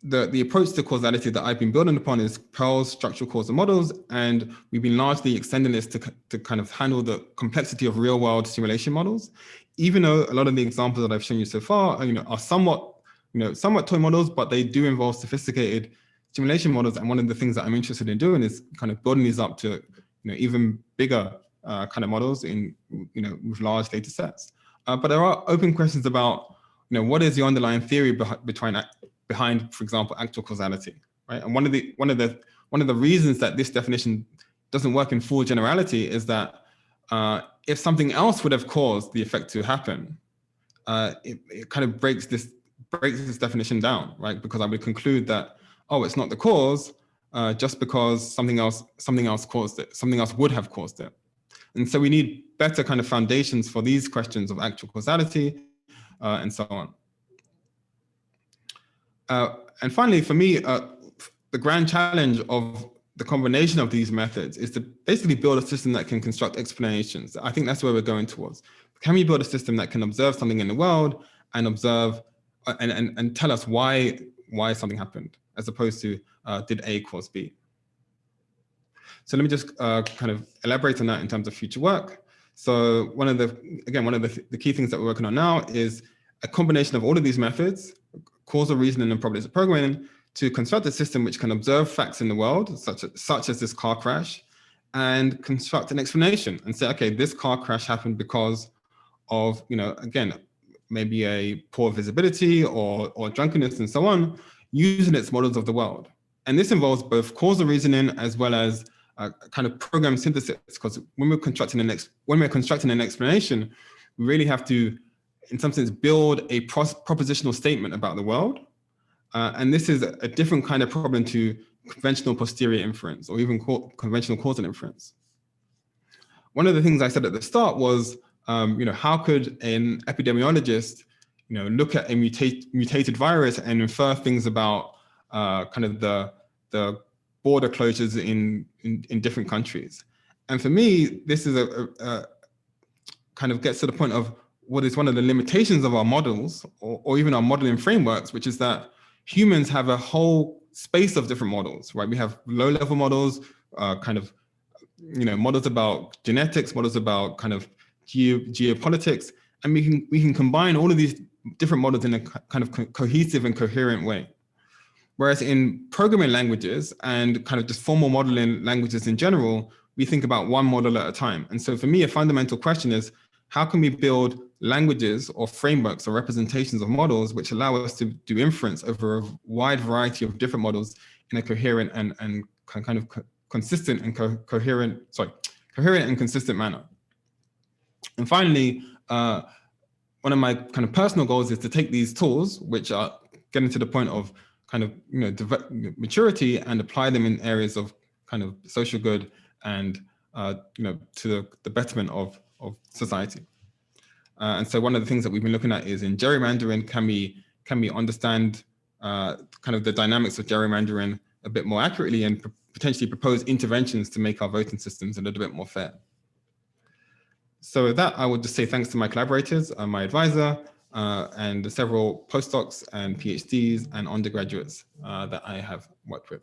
The approach to causality that I've been building upon is Pearl's structural causal models, and we've been largely extending this to kind of handle the complexity of real-world simulation models. Even though a lot of the examples that I've shown you so far, are somewhat toy models, but they do involve sophisticated simulation models. And one of the things that I'm interested in doing is kind of building these up to even bigger kind of models in with large data sets. But there are open questions about what is the underlying theory behind, for example, actual causality, right? And one of the reasons that this definition doesn't work in full generality is that if something else would have caused the effect to happen, it kind of breaks this definition down, right? Because I would conclude that, oh, it's not the cause just because something else caused it, something else would have caused it. And so we need better kind of foundations for these questions of actual causality and so on. And finally, for me, the grand challenge of the combination of these methods is to basically build a system that can construct explanations. I think that's where we're going towards. Can we build a system that can observe something in the world and observe and tell us why something happened, as opposed to did A cause B? So let me just kind of elaborate on that in terms of future work. So one of the key things that we're working on now is a combination of all of these methods, causal reasoning and probabilistic programming, to construct a system which can observe facts in the world, such as this car crash, and construct an explanation and say, okay, this car crash happened because of, again, maybe a poor visibility or drunkenness and so on, using its models of the world. And this involves both causal reasoning as well as kind of program synthesis, because when we're constructing an explanation, we really have to, in some sense, build a propositional statement about the world. And this is a different kind of problem to conventional posterior inference or even conventional causal inference. One of the things I said at the start was, how could an epidemiologist, look at a mutated virus and infer things about kind of the border closures in different countries? And for me, this is a kind of gets to the point of what is one of the limitations of our models or even our modeling frameworks, which is that humans have a whole space of different models, right? We have low-level models, models about genetics, models about kind of geopolitics, and we can combine all of these different models in a kind of cohesive and coherent way. Whereas in programming languages and kind of just formal modeling languages in general, we think about one model at a time. And so for me, a fundamental question is, how can we build languages or frameworks or representations of models which allow us to do inference over a wide variety of different models in a coherent and kind of consistent and coherent and consistent manner? And finally, one of my kind of personal goals is to take these tools, which are getting to the point of kind of maturity, and apply them in areas of kind of social good and to the betterment of society. And so one of the things that we've been looking at is in gerrymandering, can we understand kind of the dynamics of gerrymandering a bit more accurately and potentially propose interventions to make our voting systems a little bit more fair. So with that, I would just say thanks to my collaborators, my advisor, and the several postdocs and PhDs and undergraduates that I have worked with.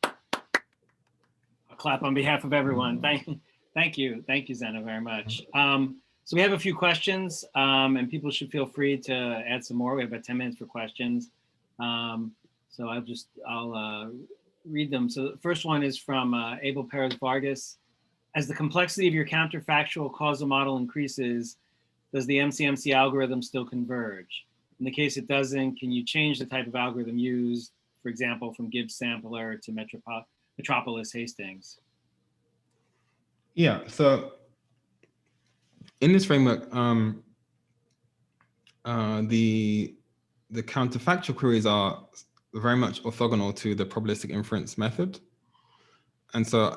I'll clap on behalf of everyone. Thank you, Zenna, very much. So we have a few questions, and people should feel free to add some more. We have about 10 minutes for questions. So I'll read them. So the first one is from Abel Perez Vargas. As the complexity of your counterfactual causal model increases, does the MCMC algorithm still converge? In the case it doesn't, can you change the type of algorithm used, for example, from Gibbs sampler to Metropolis Hastings? Yeah, so in this framework, the counterfactual queries are very much orthogonal to the probabilistic inference method. and so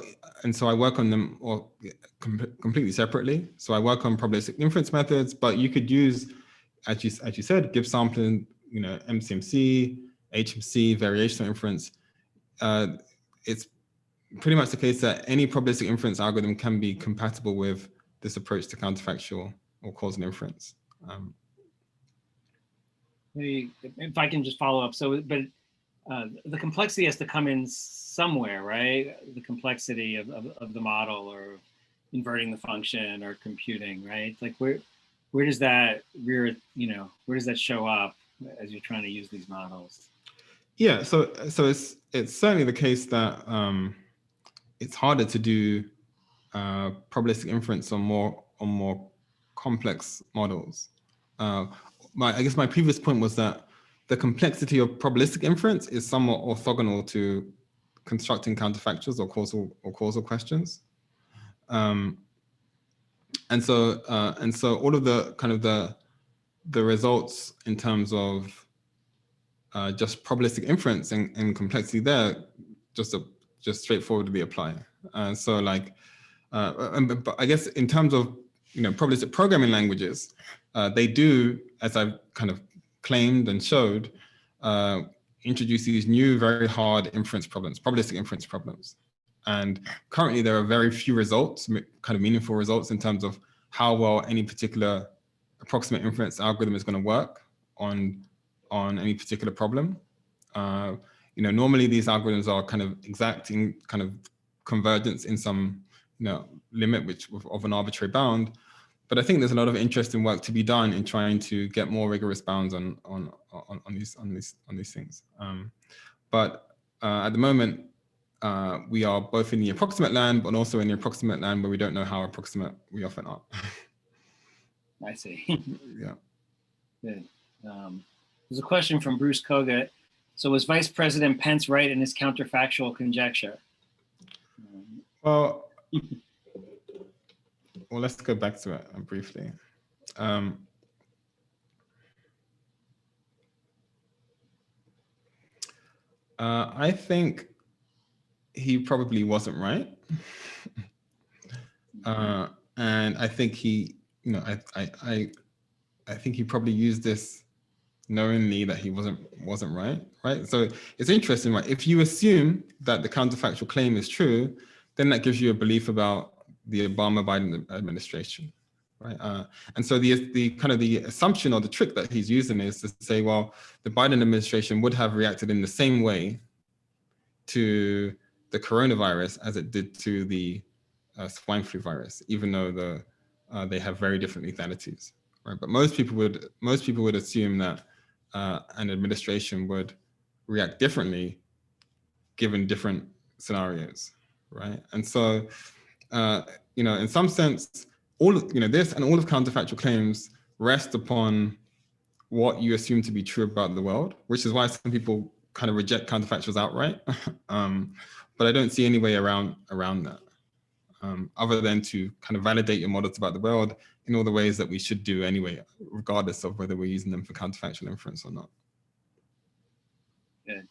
I work on them all completely separately. So I work on probabilistic inference methods, but you could use, as you said, Gibbs sampling, MCMC, HMC, variational inference. It's pretty much the case that any probabilistic inference algorithm can be compatible with this approach to counterfactual or causal inference. If I can just follow up. So, but the complexity has to come in somewhere, right? The complexity of the model, or inverting the function, or computing, right? Like where does that where does that show up as you're trying to use these models? Yeah, so it's certainly the case that it's harder to do probabilistic inference on more complex models. I guess my previous point was that the complexity of probabilistic inference is somewhat orthogonal to constructing counterfactuals or causal questions. And so all of the kind of the results in terms of just probabilistic inference and complexity there just straightforwardly apply. So like, but I guess in terms of probabilistic programming languages, they do, as I've kind of claimed and showed, introduce these new very hard inference problems, probabilistic inference problems. And currently there are very few results, kind of meaningful results, in terms of how well any particular approximate inference algorithm is going to work on any particular problem. Normally these algorithms are kind of exacting kind of convergence in some limit of an arbitrary bound. But I think there's a lot of interesting work to be done in trying to get more rigorous bounds on these things. But at the moment, we are both in the approximate land, but also in the approximate land where we don't know how approximate we often are. I see. Yeah. Good. There's a question from Bruce Kogut. So was Vice President Pence right in his counterfactual conjecture? Well, let's go back to it briefly. I think he probably wasn't right. And I think he, I think he probably used this knowingly that he wasn't right? So it's interesting, right? If you assume that the counterfactual claim is true, then that gives you a belief about the Obama-Biden administration, right? And so the kind of the assumption or the trick that he's using is to say, well, the Biden administration would have reacted in the same way to the coronavirus as it did to the swine flu virus, even though they have very different lethalities, right? But most people would assume that an administration would react differently given different scenarios, right? And so, in some sense, all of, this and all of counterfactual claims rest upon what you assume to be true about the world, which is why some people kind of reject counterfactuals outright. But I don't see any way around that, other than to kind of validate your models about the world in all the ways that we should do anyway, regardless of whether we're using them for counterfactual inference or not. Good.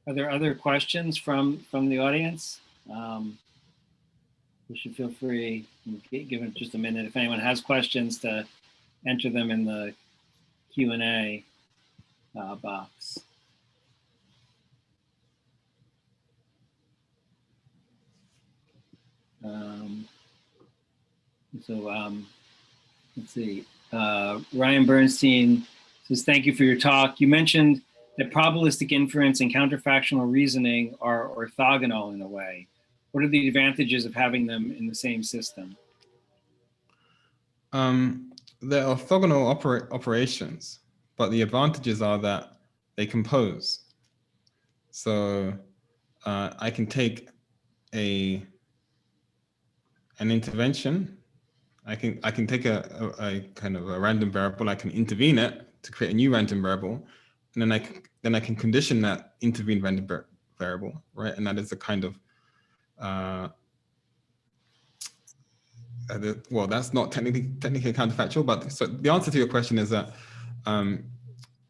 Are there other questions from the audience? You should feel free, give it just a minute, if anyone has questions, to enter them in the Q&A box. Let's see. Ryan Bernstein says, thank you for your talk. You mentioned that probabilistic inference and counterfactual reasoning are orthogonal in a way. What are the advantages of having them in the same system? They're orthogonal operations, but the advantages are that they compose. So I can take an intervention. I can take a kind of a random variable. I can intervene it to create a new random variable, and then I can condition that intervened random variable, right? And that is a kind of well, that's not technically counterfactual, but so the answer to your question is that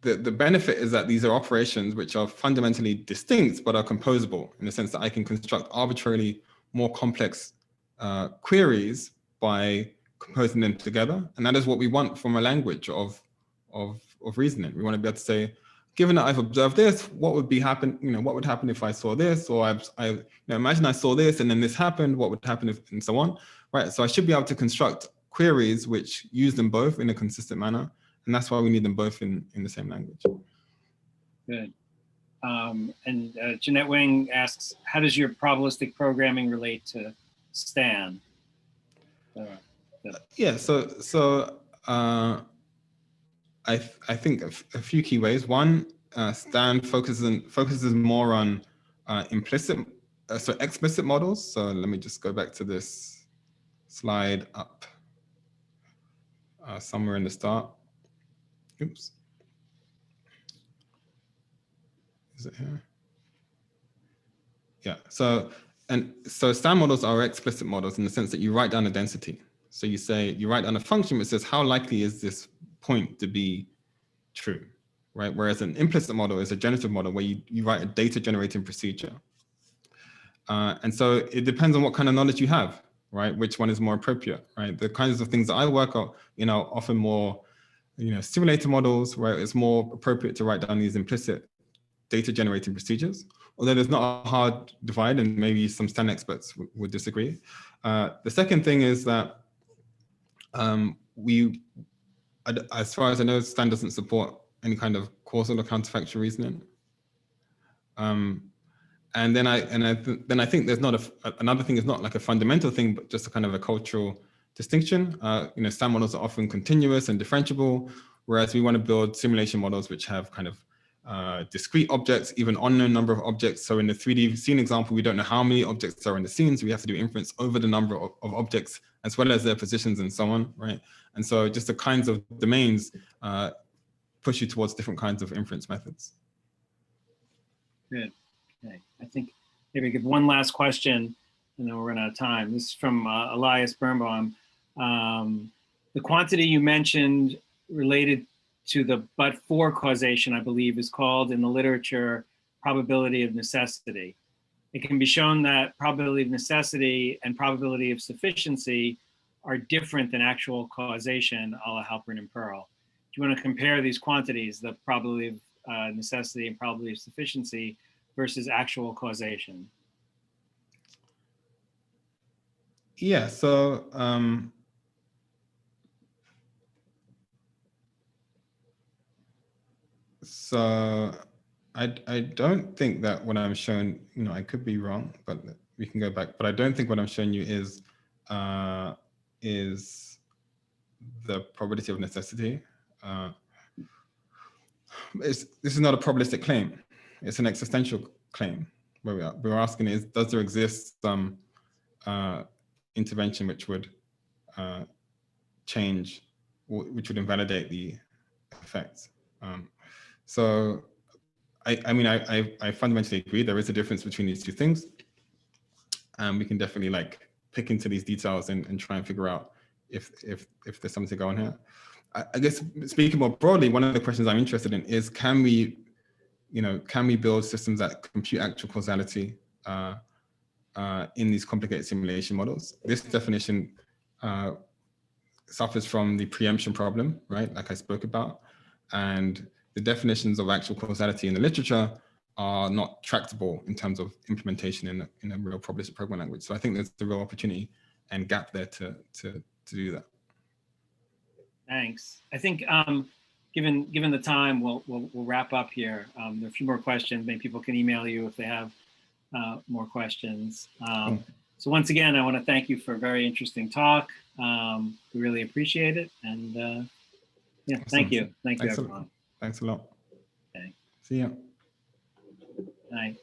the benefit is that these are operations which are fundamentally distinct but are composable in the sense that I can construct arbitrarily more complex queries by composing them together. And that is what we want from a language of reasoning. We want to be able to say, given that I've observed this, what would what would happen if I saw this? Or imagine I saw this and then this happened, what would happen if, and so on, right? So I should be able to construct queries which use them both in a consistent manner. And that's why we need them both in the same language. Good. And Jeanette Wing asks, how does your probabilistic programming relate to Stan? Yeah, so I think a few key ways. One, Stan focuses more on explicit models. So let me just go back to this slide up somewhere in the start. Oops. Is it here? Yeah. So Stan models are explicit models in the sense that you write down a density. So you write down a function which says how likely is this point to be true, right? Whereas an implicit model is a generative model where you write a data generating procedure. And so it depends on what kind of knowledge you have, right? Which one is more appropriate, right? The kinds of things that I work on, often more, simulator models, where it's more appropriate to write down these implicit data generating procedures. Although there's not a hard divide, and maybe some Stan experts would disagree. The second thing is that as far as I know, Stan doesn't support any kind of causal or counterfactual reasoning. And then I think there's not another thing is not like a fundamental thing, but just a kind of a cultural distinction. Stan models are often continuous and differentiable, whereas we want to build simulation models which have kind of discrete objects, even unknown number of objects. So in the 3D scene example, we don't know how many objects are in the scene, so we have to do inference over the number of objects as well as their positions and so on, right? And so just the kinds of domains push you towards different kinds of inference methods. Good. Okay. I think maybe give one last question, and then we're running out of time. This is from Elias Birnbaum. The quantity you mentioned related to the but-for causation, I believe, is called in the literature probability of necessity. It can be shown that probability of necessity and probability of sufficiency are different than actual causation, a la Halpern and Pearl. Do you want to compare these quantities, the probability of necessity and probability of sufficiency versus actual causation? Yeah, so I don't think that what I'm showing, I could be wrong, but we can go back. But I don't think what I'm showing you is the probability of necessity. This is not a probabilistic claim. It's an existential claim where we're asking is, does there exist some intervention which would change, which would invalidate the effects? So I fundamentally agree there is a difference between these two things. And we can definitely pick into these details and try and figure out if there's something going on here. I guess speaking more broadly, one of the questions I'm interested in is, can we build systems that compute actual causality in these complicated simulation models? This definition suffers from the preemption problem, right? Like I spoke about, and the definitions of actual causality in the literature are not tractable in terms of implementation in a real probabilistic programming language. So I think there's a real opportunity and gap there to do that. Thanks. I think given the time, we'll wrap up here. There are a few more questions. Maybe people can email you if they have more questions. So once again, I want to thank you for a very interesting talk. We really appreciate it. And yeah, awesome. Thank you. Thank you, everyone. Thanks a lot. Okay. See ya. Bye.